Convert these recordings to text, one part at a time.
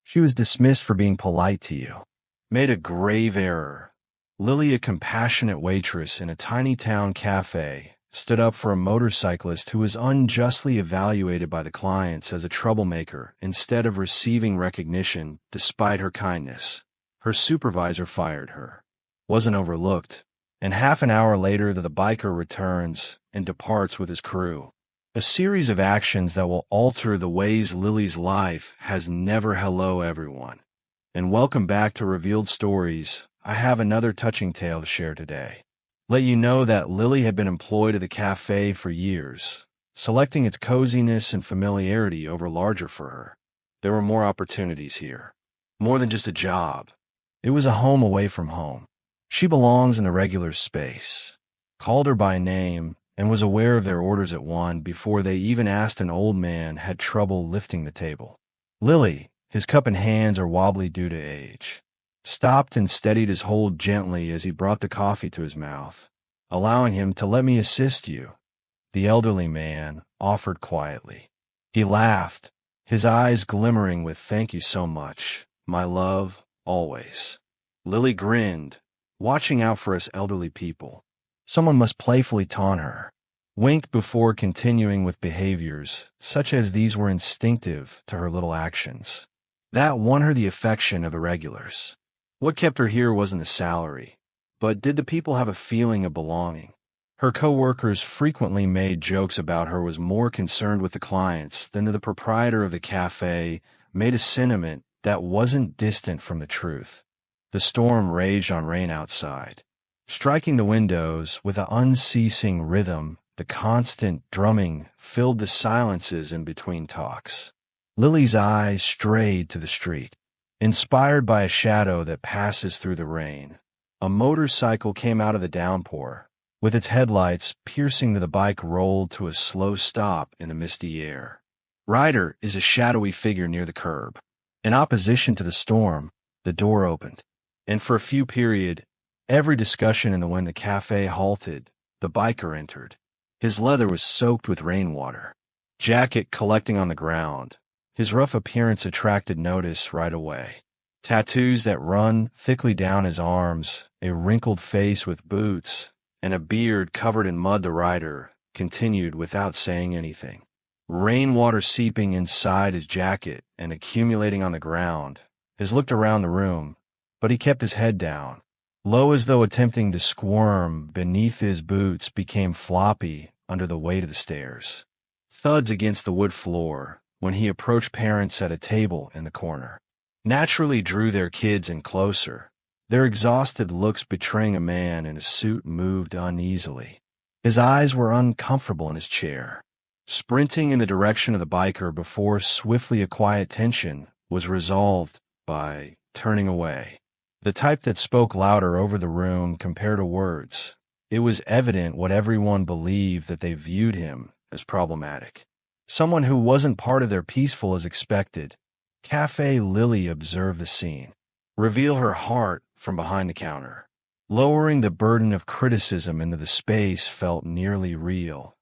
She was dismissed for being polite to you. Made a grave error. Lily, a compassionate waitress in a tiny town cafe, stood up for a motorcyclist who was unjustly evaluated by the clients as a troublemaker instead of receiving recognition despite her kindness. Her supervisor fired her. Wasn't overlooked. And half an hour later, the biker returns and departs with his crew. A series of actions that will alter the ways Lily's life has never. Hello, everyone. And welcome back to Revealed Stories. I have another touching tale to share today. Let you know that Lily had been employed at the cafe for years, selecting its coziness and familiarity over larger for her. There were more opportunities here. More than just a job. It was a home away from home. She belongs in the regular space. Called her by name and was aware of their orders at 1 before they even asked an old man had trouble lifting the table. Lily, his cup and hands are wobbly due to age, stopped and steadied his hold gently as he brought the coffee to his mouth, allowing him to let me assist you, the elderly man offered quietly. He laughed, his eyes glimmering with thank you so much, my love, always. Lily grinned, watching out for us elderly people. Someone must playfully taunt her, wink before continuing with behaviors such as these were instinctive to her little actions. That won her the affection of the regulars. What kept her here wasn't the salary, but did the people have a feeling of belonging? Her co-workers frequently made jokes about her was more concerned with the clients than the proprietor of the cafe made a sentiment that wasn't distant from the truth. The storm raged on rain outside, striking the windows with an unceasing rhythm. The constant drumming filled the silences in between talks. Lily's eyes strayed to the street, inspired by a shadow that passes through the rain. A motorcycle came out of the downpour, with its headlights piercing the bike rolled to a slow stop in the misty air. Ryder is a shadowy figure near the curb. In opposition to the storm, the door opened, and for a few period, every discussion in when the cafe halted, the biker entered. His leather was soaked with rainwater, jacket collecting on the ground. His rough appearance attracted notice right away. Tattoos that run thickly down his arms, a wrinkled face with boots, and a beard covered in mud. The rider continued without saying anything. Rainwater seeping inside his jacket and accumulating on the ground. He looked around the room, but he kept his head down, low as though attempting to squirm beneath. His boots became floppy under the weight of the stairs. Thuds against the wood floor when he approached parents at a table in the corner. Naturally drew their kids in closer. Their exhausted looks betraying a man in a suit moved uneasily. His eyes were uncomfortable in his chair, sprinting in the direction of the biker before swiftly a quiet tension was resolved by turning away. The type that spoke louder over the room compared to words. It was evident what everyone believed that they viewed him as problematic. Someone who wasn't part of their peaceful as expected. Cafe Lily observed the scene, reveal her heart from behind the counter. Lowering the burden of criticism into the space felt nearly real,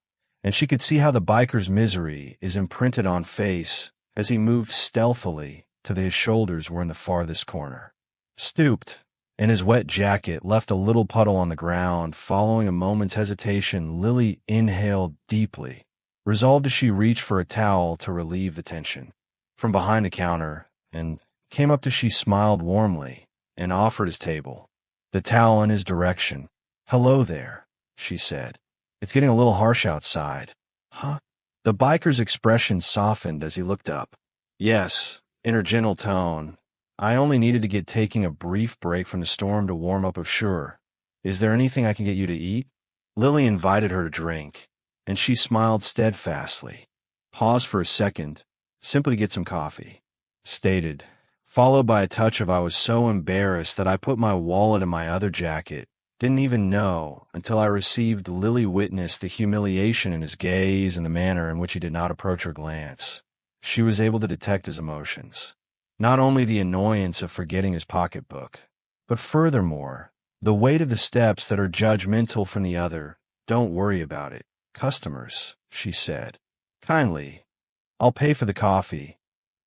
and she could see how the biker's misery is imprinted on face as he moved stealthily to his shoulders were in the farthest corner. Stooped, and his wet jacket left a little puddle on the ground. Following a moment's hesitation, Lily inhaled deeply, resolved as she reached for a towel to relieve the tension. From behind the counter, and came up to she smiled warmly and offered his table, the towel in his direction. "Hello there," she said. "It's getting a little harsh outside." "Huh?" The biker's expression softened as he looked up. "Yes," in her gentle tone. "I only needed to get taking a brief break from the storm to warm up of sure. Is there anything I can get you to eat?" Lily invited her to drink, and she smiled steadfastly. Paused for a second, simply to get some coffee. Stated, followed by a touch of I was so embarrassed that I put my wallet in my other jacket. Didn't even know until I received Lily witnessed the humiliation in his gaze and the manner in which he did not approach her glance. She was able to detect his emotions. Not only the annoyance of forgetting his pocketbook, but furthermore, the weight of the steps that are judgmental from the other. "Don't worry about it. Customers," she said. "Kindly, I'll pay for the coffee."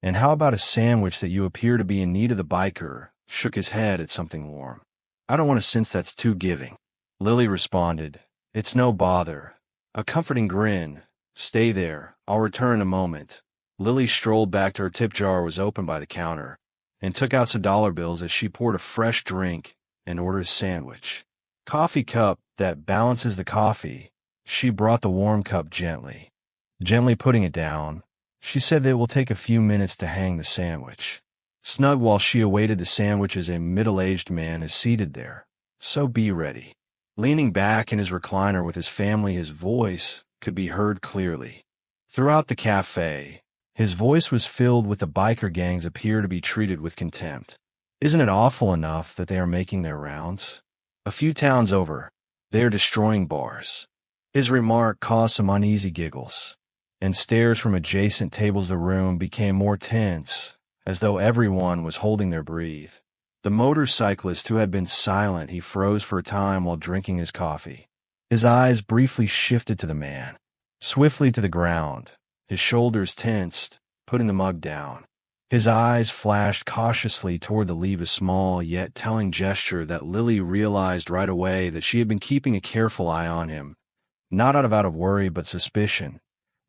And how about a sandwich that you appear to be in need of? The biker shook his head at something warm. I don't want to, since that's too giving. Lily responded, It's no bother. A comforting grin. Stay there. I'll return in a moment. Lily strolled back to her tip jar was open by the counter and took out some dollar bills as she poured a fresh drink and ordered a sandwich. Coffee cup that balances the coffee. She brought the warm cup gently. Gently putting it down, she said that it will take a few minutes to hang the sandwich. Snug while she awaited the sandwich as a middle-aged man is seated there. So be ready. Leaning back in his recliner with his family, his voice could be heard clearly. Throughout the cafe, his voice was filled with the biker gangs appear to be treated with contempt. Isn't it awful enough that they are making their rounds? A few towns over, they are destroying bars. His remark caused some uneasy giggles, and stares from adjacent tables. The room became more tense, as though everyone was holding their breath. The motorcyclist, who had been silent, he froze for a time while drinking his coffee. His eyes briefly shifted to the man, swiftly to the ground, his shoulders tensed, putting the mug down. His eyes flashed cautiously toward the leave, a small yet telling gesture that Lily realized right away that she had been keeping a careful eye on him, not out of worry but suspicion.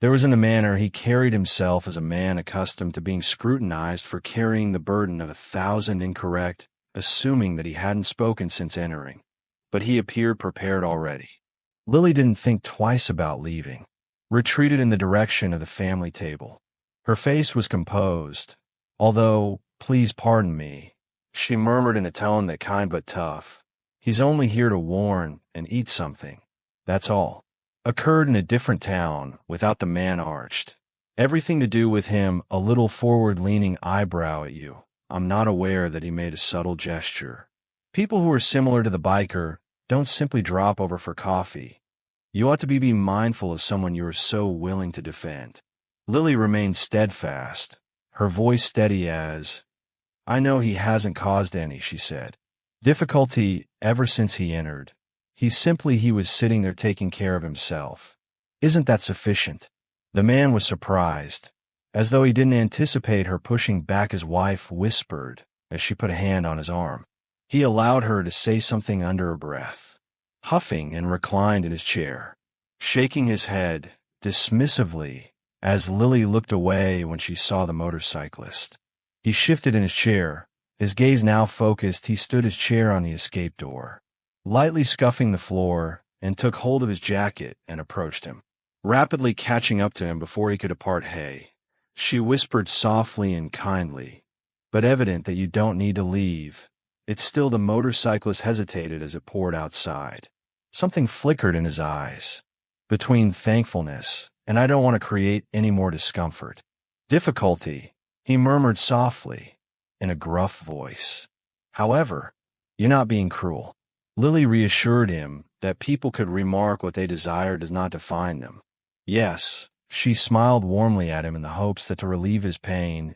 There was in the manner he carried himself as a man accustomed to being scrutinized for carrying the burden of 1,000 incorrect, assuming that he hadn't spoken since entering. But he appeared prepared already. Lily didn't think twice about leaving, retreated in the direction of the family table. Her face was composed, although, please pardon me, she murmured in a tone that kind but tough. He's only here to warn and eat something. That's all. Occurred in a different town, without the man arched. Everything to do with him, a little forward-leaning eyebrow at you. I'm not aware that he made a subtle gesture. People who are similar to the biker don't simply drop over for coffee. You ought to be mindful of someone you are so willing to defend. Lily remained steadfast, her voice steady as, I know he hasn't caused any, she said. Difficulty ever since he entered. He was sitting there taking care of himself. Isn't that sufficient? The man was surprised, as though he didn't anticipate her pushing back. His wife whispered as she put a hand on his arm. He allowed her to say something under her breath, huffing and reclined in his chair, shaking his head dismissively as Lily looked away when she saw the motorcyclist. He shifted in his chair, his gaze now focused. He stood his chair on the escape door, lightly scuffing the floor, and took hold of his jacket and approached him, rapidly catching up to him before he could depart. Hey, she whispered softly and kindly, but evident that you don't need to leave. It's still. The motorcyclist hesitated as it poured outside. Something flickered in his eyes, between thankfulness and I don't want to create any more discomfort. Difficulty, he murmured softly, in a gruff voice. However, you're not being cruel. Lily reassured him that people could remark what they desire does not define them. Yes, she smiled warmly at him in the hopes that to relieve his pain.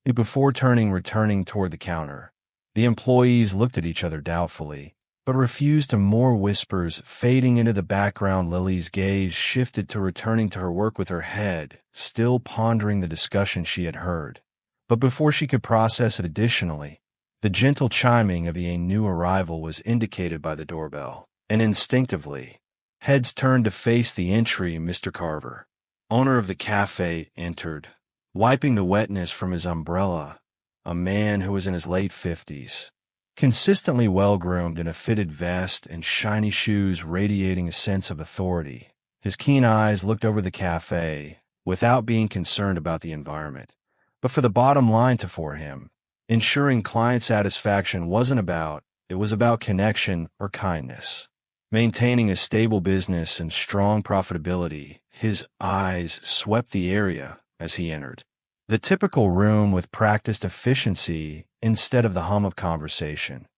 Before returning toward the counter, the employees looked at each other doubtfully, but refused to. More whispers fading into the background. Lily's gaze shifted to returning to her work with her head, still pondering the discussion she had heard. But before she could process it additionally, the gentle chiming of a new arrival was indicated by the doorbell, and instinctively, heads turned to face the entry. Mr. Carver, owner of the cafe, entered, wiping the wetness from his umbrella, a man who was in his late 50s, consistently well-groomed in a fitted vest and shiny shoes radiating a sense of authority. His keen eyes looked over the cafe, without being concerned about the environment, but for the bottom line for him. Ensuring client satisfaction it was about connection or kindness. Maintaining a stable business and strong profitability. His eyes swept the area as he entered the typical room with practiced efficiency instead of the hum of conversation.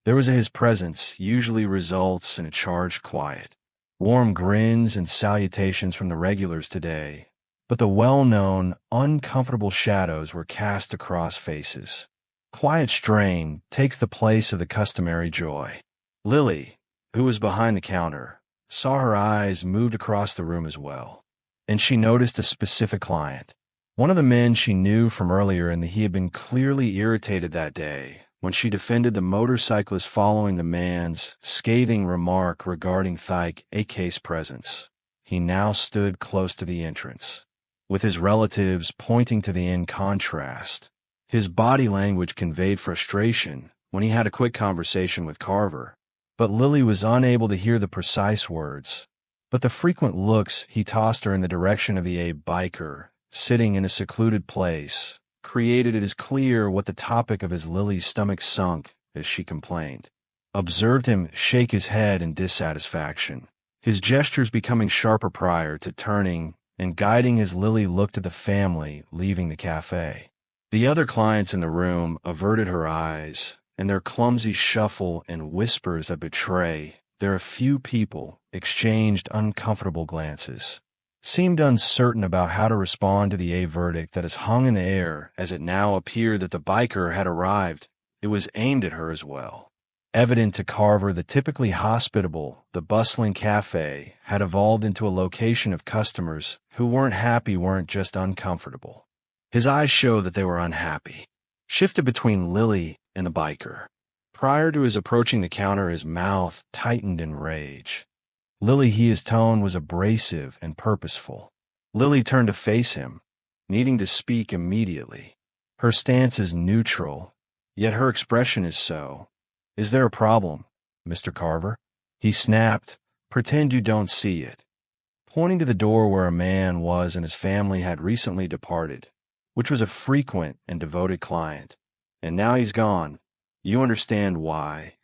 There was his presence usually results in a charged quiet. Warm grins and salutations from the regulars today, but the well-known, uncomfortable shadows were cast across faces. Quiet strain takes the place of the customary joy. Lily, who was behind the counter, saw her eyes moved across the room as well, and she noticed a specific client. One of the men she knew from earlier, and he had been clearly irritated that day when she defended the motorcyclist following the man's scathing remark regarding AK's presence. He now stood close to the entrance, with his relatives pointing to the in contrast. His body language conveyed frustration when he had a quick conversation with Carver, but Lily was unable to hear the precise words. But the frequent looks he tossed her in the direction of the biker, sitting in a secluded place, created it as clear what the topic of his Lily's stomach sunk as she complained. Observed him shake his head in dissatisfaction, his gestures becoming sharper prior to turning and guiding as Lily looked at the family leaving the cafe. The other clients in the room averted her eyes, and their clumsy shuffle and whispers that betray there a few people exchanged uncomfortable glances, seemed uncertain about how to respond to the verdict that has hung in the air as it now appeared that the biker had arrived. It was aimed at her as well. Evident to Carver, the typically hospitable, the bustling cafe had evolved into a location of customers who weren't just uncomfortable. His eyes showed that they were unhappy, shifted between Lily and the biker. Prior to his approaching the counter, his mouth tightened in rage. His tone was abrasive and purposeful. Lily turned to face him, needing to speak immediately. Her stance is neutral, yet her expression is so. "Is there a problem, Mr. Carver?" he snapped. "Pretend you don't see it," pointing to the door where a man was and his family had recently departed, which was a frequent and devoted client. "And now he's gone. You understand why,"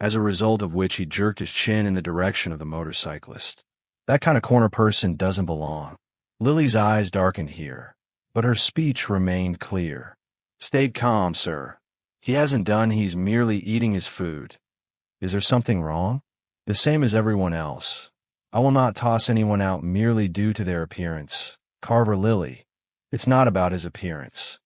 as a result of which he jerked his chin in the direction of the motorcyclist. "That kind of corner person doesn't belong." Lily's eyes darkened here, but her speech remained clear. "Stay calm, sir. He hasn't done, he's merely eating his food." "Is there something wrong?" "The same as everyone else. I will not toss anyone out merely due to their appearance. Carver, Lily, it's not about his appearance.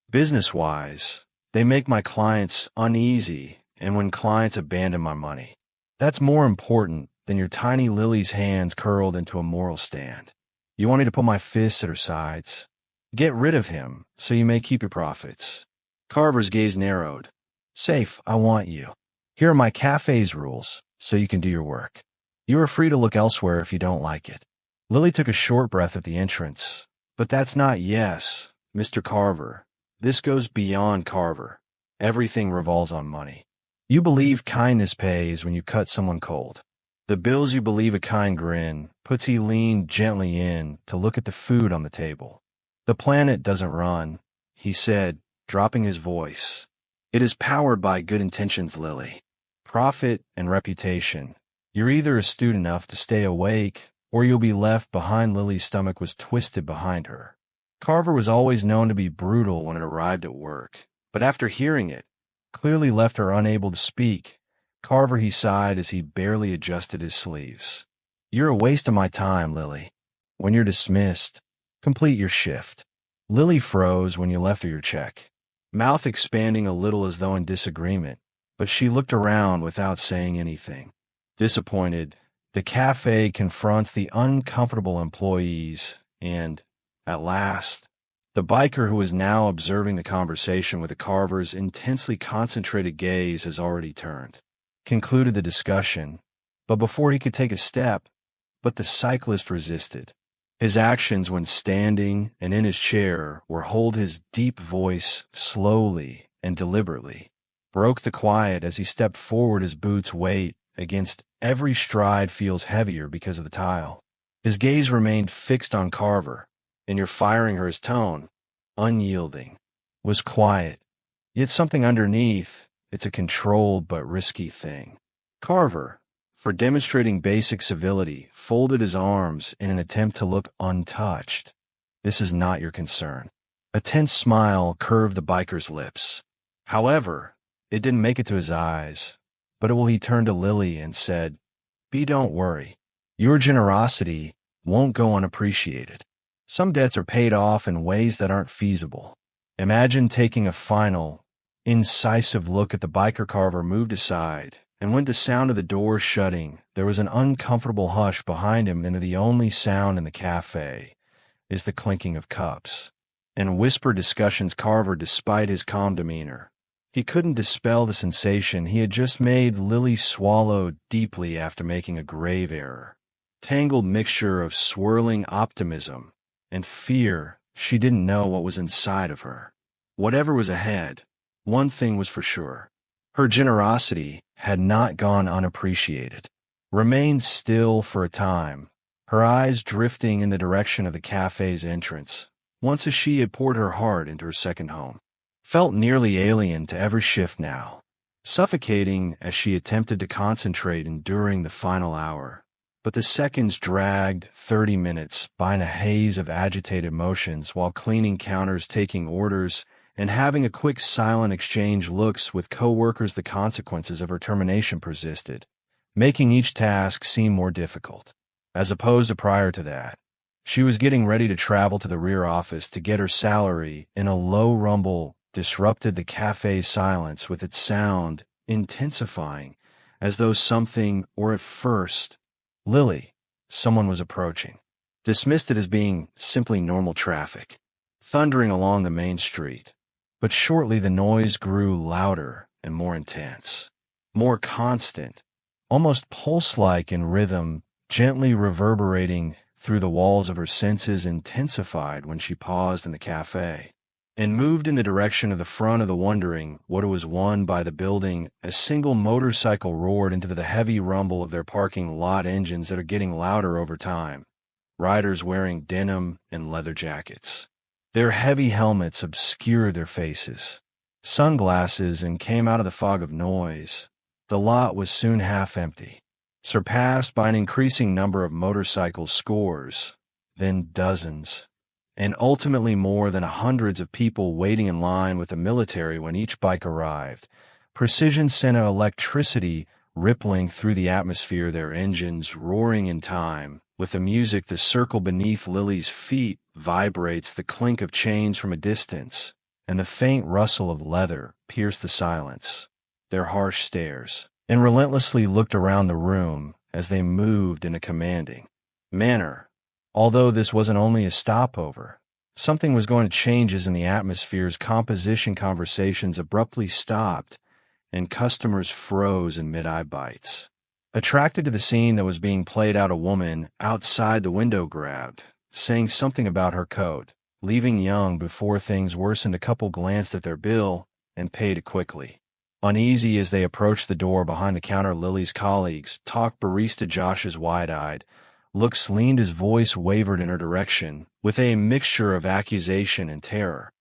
Business-wise, they make my clients uneasy, and when clients abandon my money, that's more important than your tiny Lily's hands curled into a moral stand. You want me to put my fists at her sides? Get rid of him so you may keep your profits." Carver's gaze narrowed. "Safe, I want you. Here are my cafe's rules, so you can do your work. You are free to look elsewhere if you don't like it." Lily took a short breath at the entrance. "But that's not yes, Mr. Carver. This goes beyond Carver. Everything revolves on money. You believe kindness pays when you cut someone cold. The bills you believe a kind grin puts." He leaned gently in to look at the food on the table. "The planet doesn't run," he said, dropping his voice. "It is powered by good intentions, Lily. Profit and reputation. You're either astute enough to stay awake, or you'll be left behind." Lily's stomach was twisted behind her. Carver was always known to be brutal when it arrived at work, but after hearing it, clearly left her unable to speak. "Carver," he sighed as he barely adjusted his sleeves. "You're a waste of my time, Lily. When you're dismissed, complete your shift." Lily froze when you left her your check, mouth expanding a little as though in disagreement, but she looked around without saying anything. Disappointed, the cafe confronts the uncomfortable employees, and, at last, the biker, who is now observing the conversation with the Carver's intensely concentrated gaze, has already turned, concluded the discussion, but before he could take a step, the cyclist resisted. His actions when standing and in his chair were hold his deep voice slowly and deliberately, broke the quiet as he stepped forward. His boots' weight against every stride feels heavier because of the tile. His gaze remained fixed on Carver, and "You're firing her," his tone, unyielding, was quiet, yet something underneath. It's a controlled but risky thing. Carver, for demonstrating basic civility, folded his arms in an attempt to look untouched. "This is not your concern." A tense smile curved the biker's lips. However, it didn't make it to his eyes, but he turned to Lily and said, Don't worry. Your generosity won't go unappreciated. Some debts are paid off in ways that aren't feasible." Imagine taking a final, incisive look at the biker. Carver moved aside, and with the sound of the door shutting, there was an uncomfortable hush behind him, and the only sound in the cafe is the clinking of cups. and whispered discussions Carver despite his calm demeanor. He couldn't dispel the sensation he had just made Lily swallow deeply after making a grave error. Tangled mixture of swirling optimism and fear. She didn't know what was inside of her. Whatever was ahead, one thing was for sure. Her generosity had not gone unappreciated. Remained still for a time, her eyes drifting in the direction of the cafe's entrance, once as she had poured her heart into her second home. Felt nearly alien to every shift now, suffocating as she attempted to concentrate enduring the final hour. But the seconds dragged 30 minutes by in a haze of agitated emotions while cleaning counters, taking orders, and having a quick silent exchange looks with co-workers. The consequences of her termination persisted, making each task seem more difficult. As opposed to prior to that, she was getting ready to travel to the rear office to get her salary. In a low rumble disrupted the cafe's silence with its sound intensifying, as though something, or at first, Lily, someone was approaching, dismissed it as being simply normal traffic, thundering along the main street. But shortly the noise grew louder and more intense, more constant, almost pulse-like in rhythm, gently reverberating through the walls of her senses. Intensified when she paused in the cafe and moved in the direction of the front of the, wondering what it was won by the building. A single motorcycle roared into the heavy rumble of their parking lot engines that are getting louder over time. Riders wearing denim and leather jackets. Their heavy helmets obscured their faces. Sunglasses and came out of the fog of noise. The lot was soon half empty, surpassed by an increasing number of motorcycles, scores, then dozens, and ultimately more than hundreds of people waiting in line with the military when each bike arrived. Precision sent electricity rippling through the atmosphere, their engines roaring in time with the music. The circle beneath Lily's feet vibrates, the clink of chains from a distance, and the faint rustle of leather pierced the silence. Their harsh stares, and relentlessly looked around the room as they moved in a commanding manner. Although this wasn't only a stopover, something was going to change in the atmosphere's composition. Conversations abruptly stopped, and customers froze in mid-eye bites. Attracted to the scene that was being played out, a woman outside the window grabbed, saying something about her coat, leaving young before things worsened. A couple glanced at their bill and paid it quickly. Uneasy as they approached the door behind the counter, Lily's colleagues talked. Barista Josh's wide-eyed looks leaned, his voice wavered in her direction, with a mixture of accusation and terror.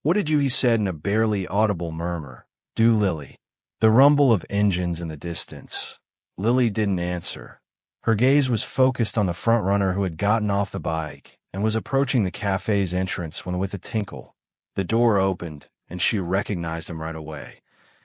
"What did you?" he said in a barely audible murmur. "Do, Lily." The rumble of engines in the distance. Lily didn't answer. Her gaze was focused on the front-runner who had gotten off the bike and was approaching the cafe's entrance when, with a tinkle, the door opened, and she recognized him right away.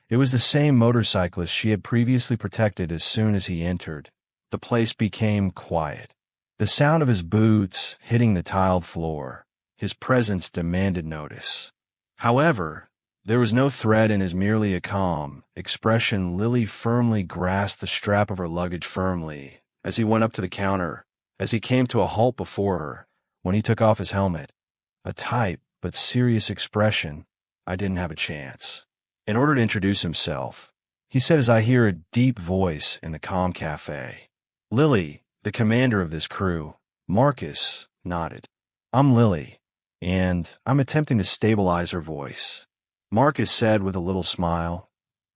It was the same motorcyclist she had previously protected. As soon as he entered, the place became quiet. The sound of his boots hitting the tiled floor, his presence demanded notice. However, there was no threat in his, merely a calm expression. Lily firmly grasped the strap of her luggage firmly as he went up to the counter, as he came to a halt before her. When he took off his helmet, a tight but serious expression, "I didn't have a chance." In order to introduce himself, he said, as I hear a deep voice in the calm cafe. "Lily, the commander of this crew." Marcus nodded. "I'm Lily, and I'm attempting to stabilize her voice." Marcus said with a little smile,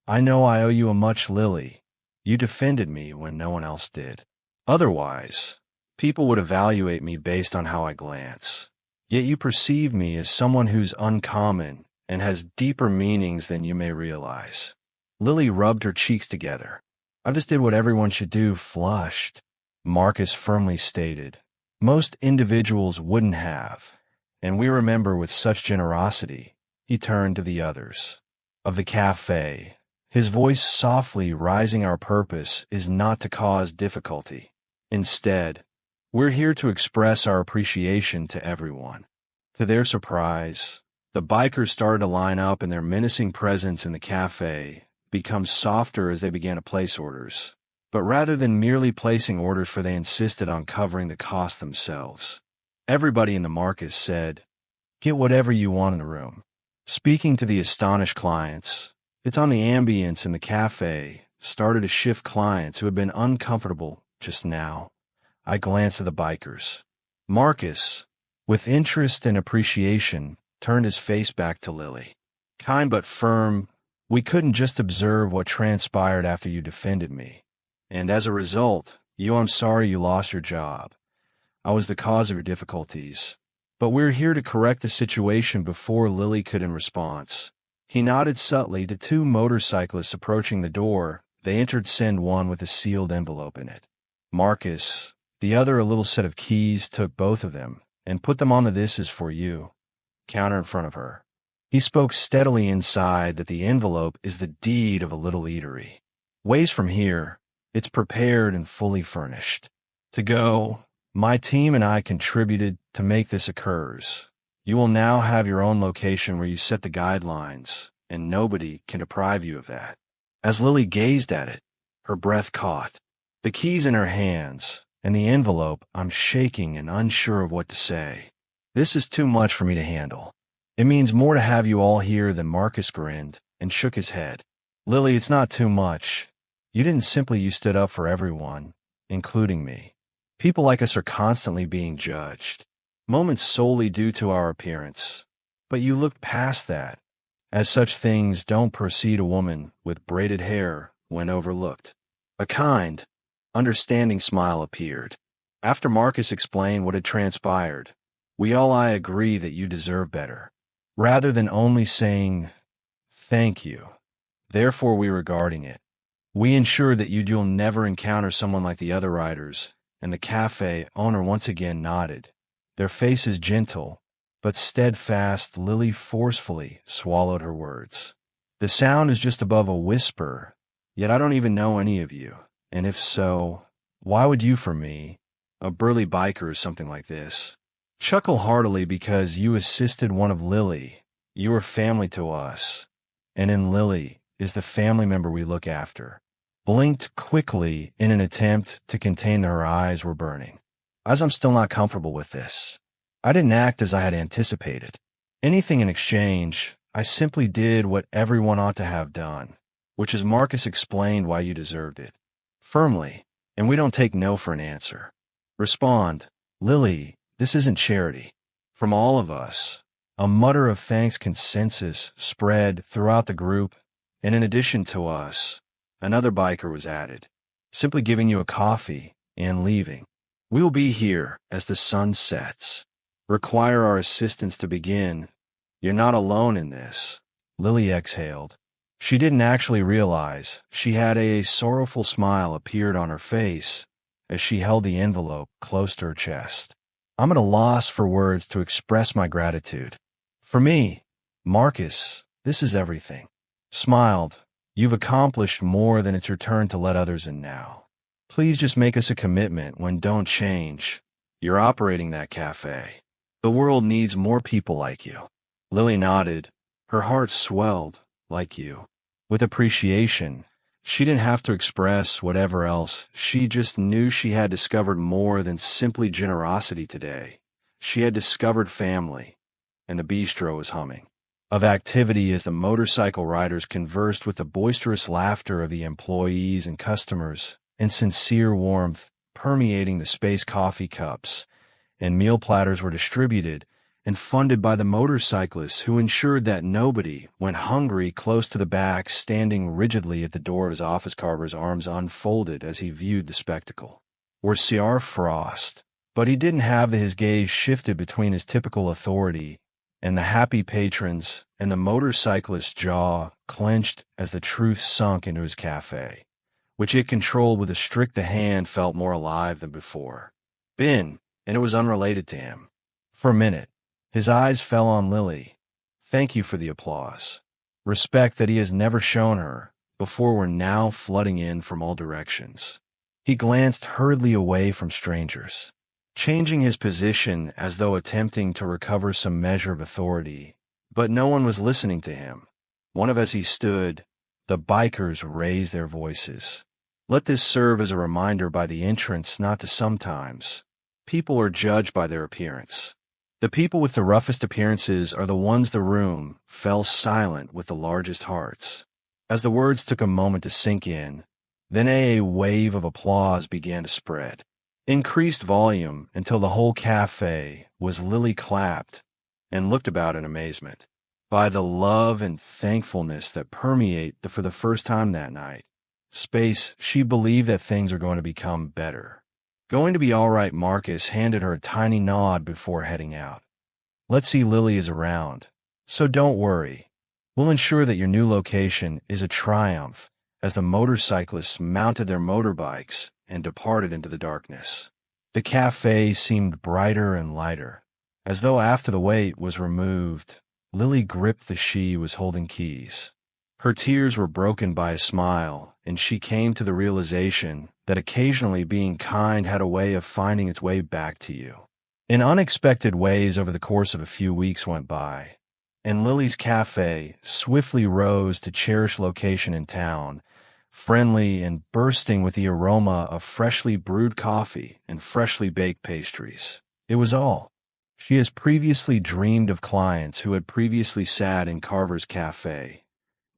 "I know I owe you a much, Lily. You defended me when no one else did. Otherwise, people would evaluate me based on how I glance. Yet you perceive me as someone who's uncommon and has deeper meanings than you may realize." Lily rubbed her cheeks together. "I just did what everyone should do," flushed. Marcus firmly stated, "Most individuals wouldn't have, and we remember with such generosity." He turned to the others of the cafe, his voice softly rising. "Our purpose is not to cause difficulty. Instead, we're here to express our appreciation to everyone." To their surprise, the bikers started to line up, and their menacing presence in the cafe became softer as they began to place orders. But rather than merely placing orders, for they insisted on covering the cost themselves. "Everybody in the," Marcus said, Get whatever you want in the room. Speaking to the astonished clients, it's on the ambience in the cafe started to shift clients who had been uncomfortable just now. I glanced at the bikers. Marcus, with interest and appreciation, turned his face back to Lily. Kind but firm, we couldn't just observe what transpired after you defended me. And as a result, I'm sorry you lost your job. I was the cause of your difficulties. But we're here to correct the situation before Lily could in response. He nodded subtly to two motorcyclists approaching the door. They entered, send one with a sealed envelope in it. Marcus, the other a little set of keys, took both of them and put them on the "This is for you" counter in front of her. He spoke steadily inside that the envelope is the deed of a little eatery. Ways from here, it's prepared and fully furnished. To go, my team and I contributed to make this occurs. You will now have your own location where you set the guidelines, and nobody can deprive you of that. As Lily gazed at it, her breath caught. The keys in her hands, and the envelope, I'm shaking and unsure of what to say. This is too much for me to handle. It means more to have you all here than. Marcus grinned and shook his head. Lily, it's not too much. You stood up for everyone, including me. People like us are constantly being judged, moments solely due to our appearance. But you looked past that. As such things don't precede a woman with braided hair when overlooked. A kind, understanding smile appeared. After Marcus explained what had transpired, I agree that you deserve better. Rather than only saying, thank you. Therefore, we regarding it. We ensure that you'll never encounter someone like the other riders, and the cafe owner once again nodded. Their faces gentle, but steadfast. Lily forcefully swallowed her words. The sound is just above a whisper, yet I don't even know any of you, and if so, why would you for me, a burly biker or something like this? Chuckle heartily because you assisted one of Lily. You are family to us, and in Lily is the family member we look after. Blinked quickly in an attempt to contain her eyes were burning. As I'm still not comfortable with this. I didn't act as I had anticipated. Anything in exchange, I simply did what everyone ought to have done, which is Marcus explained why you deserved it. Firmly, and we don't take no for an answer. Respond, Lily, this isn't charity. From all of us, a mutter of thanks consensus spread throughout the group, and in addition to us, another biker was added, simply giving you a coffee and leaving. We will be here as the sun sets. Require our assistance to begin. You're not alone in this. Lily exhaled. She didn't actually realize she had a sorrowful smile appeared on her face as she held the envelope close to her chest. I'm at a loss for words to express my gratitude. For me, Marcus, this is everything. Smiled. You've accomplished more than it's your turn to let others in now. Please just make us a commitment when don't change. You're operating that cafe. The world needs more people like you. Lily nodded. Her heart swelled, like you. With appreciation, she didn't have to express whatever else. She just knew she had discovered more than simply generosity today. She had discovered family, and the bistro was humming. Of activity as the motorcycle riders conversed with the boisterous laughter of the employees and customers, and sincere warmth permeating the space. Coffee cups and meal platters were distributed and funded by the motorcyclists who ensured that nobody went hungry. Close to the back, standing rigidly at the door of his office, Carver's arms unfolded as he viewed the spectacle, were C.R. Frost, but he didn't have his gaze shifted between his typical authority and the happy patrons, and the motorcyclist's jaw clenched as the truth sunk into his cafe, which it controlled with a strict. The hand felt more alive than before. Ben, and it was unrelated to him. For a minute, his eyes fell on Lily. Thank you for the applause. Respect that he has never shown her before were now flooding in from all directions. He glanced hurriedly away from strangers, changing his position as though attempting to recover some measure of authority, but no one was listening to him. As he stood, the bikers raised their voices. Let this serve as a reminder by the entrance not to sometimes. People are judged by their appearance. The people with the roughest appearances are the ones the room fell silent with the largest hearts. As the words took a moment to sink in, then a wave of applause began to spread. Increased volume until the whole cafe was Lily clapped and looked about in amazement. By the love and thankfulness that permeate for the first time that night, space, she believed that things are going to become better. Going to be all right, Marcus handed her a tiny nod before heading out. Let's see, Lily is around, so don't worry. We'll ensure that your new location is a triumph. As the motorcyclists mounted their motorbikes and departed into the darkness, the cafe seemed brighter and lighter. As though after the weight was removed, Lily gripped the she was holding keys. Her tears were broken by a smile, and she came to the realization that occasionally being kind had a way of finding its way back to you. In unexpected ways over the course of a few weeks went by, and Lily's cafe swiftly rose to cherished location in town, friendly and bursting with the aroma of freshly brewed coffee and freshly baked pastries. It was all she has previously dreamed of. Clients who had previously sat in Carver's cafe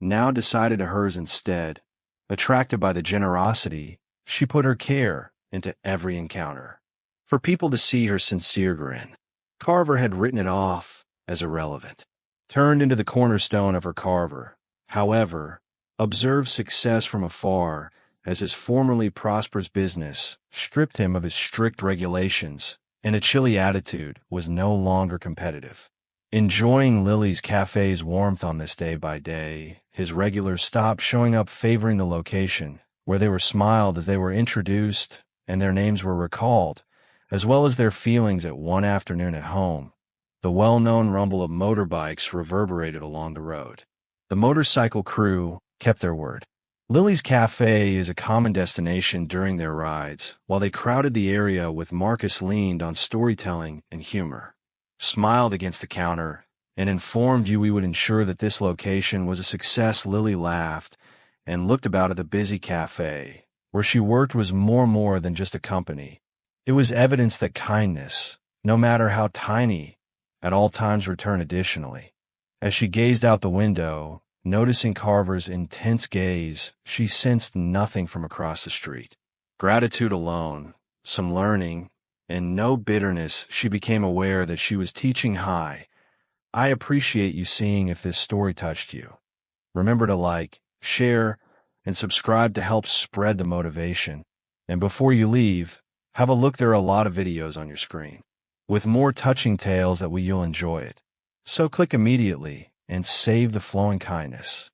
now decided to hers instead. Attracted by the generosity, she put her care into every encounter. For people to see her sincere grin, Carver had written it off as irrelevant. Turned into the cornerstone of her Carver, however, observed success from afar as his formerly prosperous business stripped him of his strict regulations, and a chilly attitude was no longer competitive. Enjoying Lily's cafe's warmth on this day by day, his regulars stopped showing up, favoring the location, where they were smiled as they were introduced and their names were recalled, as well as their feelings at one afternoon at home. The well-known rumble of motorbikes reverberated along the road. The motorcycle crew kept their word. Lily's cafe is a common destination during their rides. While they crowded the area with, Marcus leaned on storytelling and humor, smiled against the counter, and informed you we would ensure that this location was a success. Lily laughed and looked about at the busy cafe. Where she worked was more than just a company. It was evidence that kindness, no matter how tiny, at all times returned. Additionally, as she gazed out the window, noticing Carver's intense gaze, she sensed nothing from across the street. Gratitude alone, some learning, and no bitterness. She became aware that she was teaching high. I appreciate you seeing if this story touched you. Remember to like, share, and subscribe to help spread the motivation. And before you leave, have a look. There are a lot of videos on your screen with more touching tales that you'll enjoy it. So click immediately and save the flowing kindness.